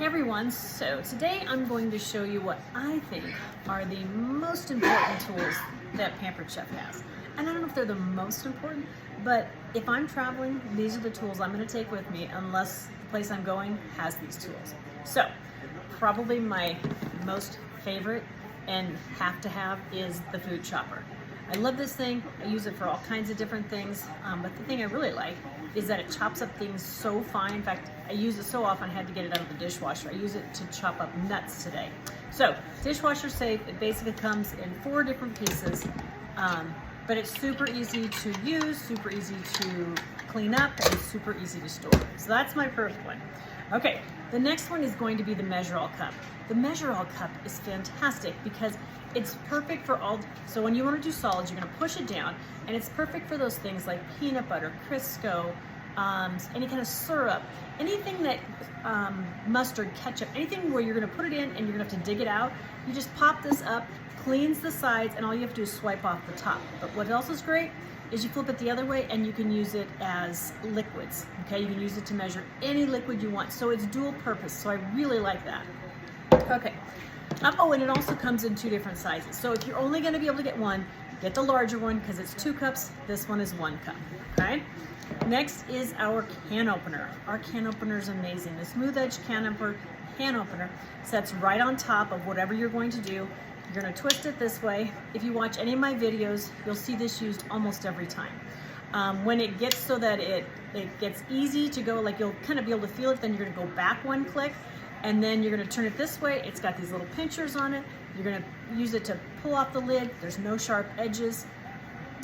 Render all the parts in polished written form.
Hey everyone, so today I'm going to show you what I think are the most important tools that Pampered Chef has. And I don't know if they're the most important, but if I'm traveling, these are the tools I'm going to take with me unless the place I'm going has these tools. So probably my most favorite and have to have is the food chopper. I love this thing. I use it for all kinds of different things, but the thing I really like is that it chops up things so fine. In fact, I use it so often I had to get it out of the dishwasher. I use it to chop up nuts today. So, dishwasher safe. It basically comes in 4 different pieces, but it's super easy to use, super easy to clean up, and super easy to store. So that's my first one. Okay, the next one is going to be the measure-all cup. The measure-all cup is fantastic because it's perfect for all, so when you want to do solids, you're going to push it down, and it's perfect for those things like peanut butter, Crisco, any kind of syrup, anything that, mustard, ketchup, anything where you're going to put it in and you're going to have to dig it out. You just pop this up, cleans the sides, and all you have to do is swipe off the top. But what else is great is you flip it the other way and you can use it as liquids. Okay, you can use it to measure any liquid you want. So it's dual purpose, so I really like that. Okay. Oh, and it also comes in 2 different sizes. So if you're only going to be able to get one, get the larger one because it's 2 cups. This one is 1 cup. Okay. Next is our can opener. Our can opener is amazing. The smooth edge can opener sets right on top of whatever you're going to do. You're going to twist it this way. If you watch any of my videos, you'll see this used almost every time. When it gets so that it gets easy to go, like you'll kind of be able to feel it, then you're going to go back 1 click. And then you're going to turn it this way. It's got these little pinchers on it. You're going to use it to pull off the lid. There's no sharp edges.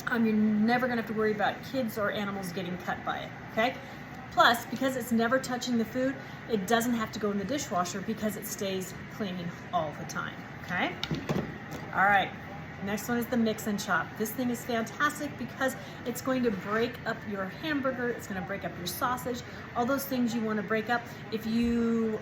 You're never going to have to worry about kids or animals getting cut by it, okay? Plus, because it's never touching the food, it doesn't have to go in the dishwasher because it stays clean all the time, okay? All right. Next one is the mix and chop. This thing is fantastic because it's going to break up your hamburger, it's going to break up your sausage, all those things you want to break up. If you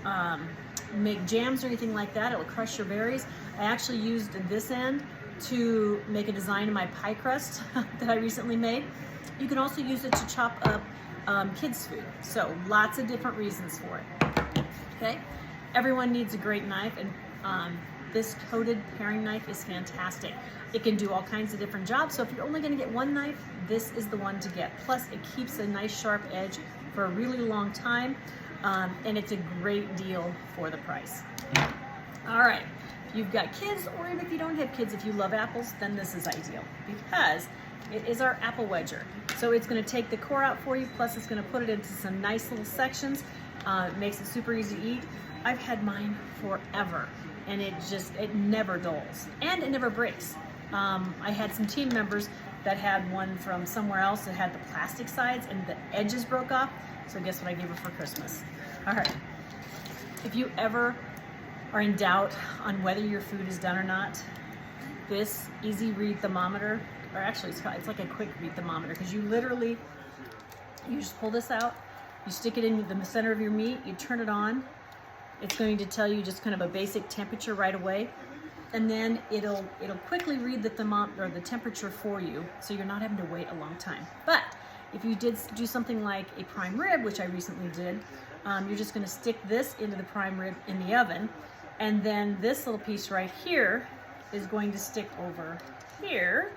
make jams or anything like that, it will crush your berries. I actually used this end to make a design in my pie crust that I recently made. You can also use it to chop up kids' food. So lots of different reasons for it. Okay, everyone needs a great knife, and this coated paring knife is fantastic. It can do all kinds of different jobs. So if you're only going to get 1 knife, this is the one to get. Plus, it keeps a nice sharp edge for a really long time, and it's a great deal for the price. All right, if you've got kids, or even if you don't have kids, if you love apples, then this is ideal because it is our apple wedger. So it's going to take the core out for you, plus it's going to put it into some nice little sections. It makes it super easy to eat. I've had mine forever, and it never dulls, and it never breaks. I had some team members that had one from somewhere else that had the plastic sides and the edges broke off, so guess what I gave her for Christmas? All right, if you ever are in doubt on whether your food is done or not, this easy read thermometer, or actually it's like a quick read thermometer, because you just pull this out, you stick it in the center of your meat, you turn it on. It's going to tell you just kind of a basic temperature right away, and then it'll quickly read the thermometer or the temperature for you, so you're not having to wait a long time. But if you did do something like a prime rib, which I recently did, you're just going to stick this into the prime rib in the oven, and then this little piece right here is going to stick over here.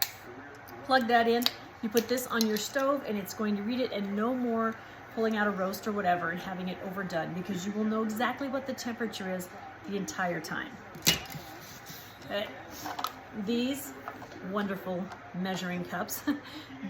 Plug that in. You put this on your stove, and it's going to read it, and no more pulling out a roast or whatever and having it overdone, because you will know exactly what the temperature is the entire time. Okay. These wonderful measuring cups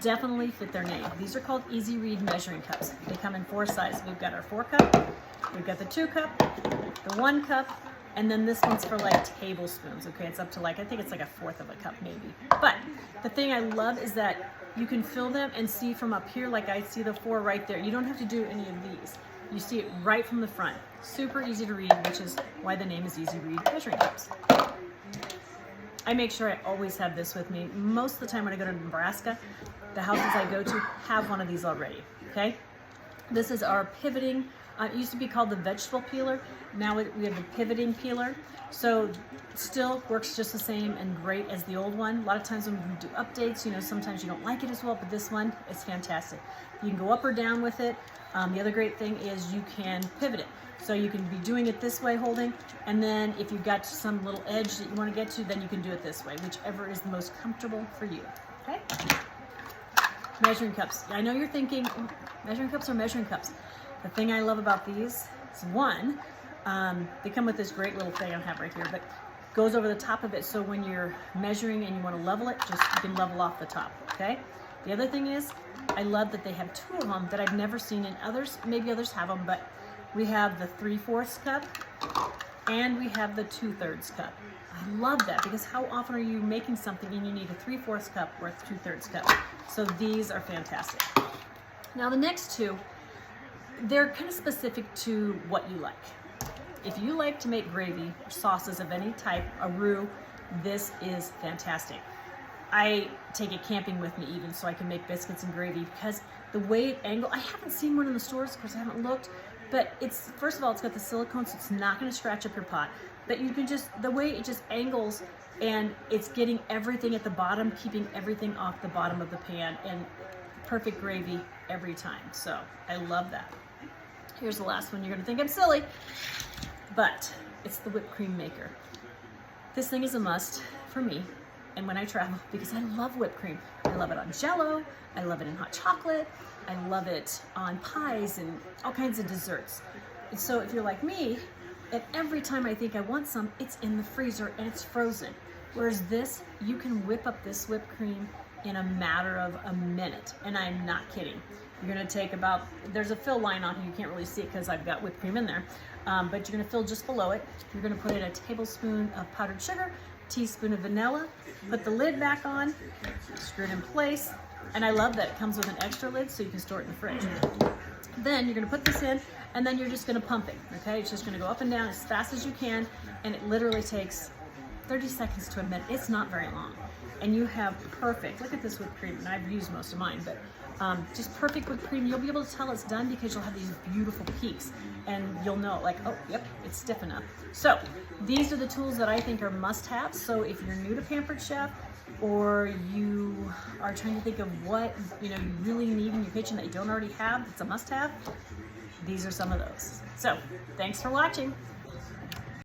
definitely fit their name. These are called Easy Read measuring cups. They come in 4 sizes. We've got our 4 cup, we've got the 2 cup, the 1 cup, and then this one's for like tablespoons. Okay, it's up to like, I think it's like 1/4 of a cup maybe. But the thing I love is that you can fill them and see from up here, like I see the 4 right there. You don't have to do any of these. You see it right from the front. Super easy to read, which is why the name is Easy Read measuring cups. I make sure I always have this with me. Most of the time when I go to Nebraska, the houses I go to have one of these already, okay? This is our pivoting It used to be called the vegetable peeler. Now we have the pivoting peeler. So still works just the same and great as the old one. A lot of times when we do updates, you know, sometimes you don't like it as well, but this one is fantastic. You can go up or down with it. The other great thing is you can pivot it. So you can be doing it this way holding, and then if you've got some little edge that you want to get to, then you can do it this way, whichever is the most comfortable for you, okay? Measuring cups. I know you're thinking, measuring cups are measuring cups. The thing I love about these is one, they come with this great little thing I have right here, but goes over the top of it, so when you're measuring and you want to level it, just you can level off the top, okay? The other thing is, I love that they have two of them that I've never seen in others. Maybe others have them, but we have the 3/4 cup and we have the 2/3 cup. I love that because how often are you making something and you need a 3/4 cup or a 2/3 cup? So these are fantastic. Now the next two, they're kind of specific to what you like. If you like to make gravy or sauces of any type, a roux, this is fantastic. I take it camping with me even so I can make biscuits and gravy because the way it angles, I haven't seen one in the stores, of course I haven't looked, but it's, first of all, it's got the silicone so it's not going to scratch up your pot, but you can just, the way it just angles and it's getting everything at the bottom, keeping everything off the bottom of the pan, and perfect gravy every time. So I love that. Here's the last one. You're going to think I'm silly, but it's the whipped cream maker. This thing is a must for me and when I travel because I love whipped cream. I love it on Jell-O, I love it in hot chocolate, I love it on pies and all kinds of desserts. And so if you're like me, and every time I think I want some, it's in the freezer and it's frozen. Whereas this, you can whip up this whipped cream in a matter of a minute, and I'm not kidding. You're gonna take about, there's a fill line on here, you can't really see it because I've got whipped cream in there, but you're gonna fill just below it. You're gonna put in a tablespoon of powdered sugar, teaspoon of vanilla, put the lid back on, screw it in place, and I love that it comes with an extra lid so you can store it in the fridge. Then you're gonna put this in, and then you're just gonna pump it, okay? It's just gonna go up and down as fast as you can, and it literally takes 30 seconds to a minute. It's not very long. And you have perfect, look at this whipped cream, and I've used most of mine, but just perfect whipped cream. You'll be able to tell it's done because you'll have these beautiful peaks, and you'll know like, oh, yep, it's stiff enough. So these are the tools that I think are must-haves. So if you're new to Pampered Chef, or you are trying to think of what you really need in your kitchen that you don't already have, it's a must-have, these are some of those. So thanks for watching.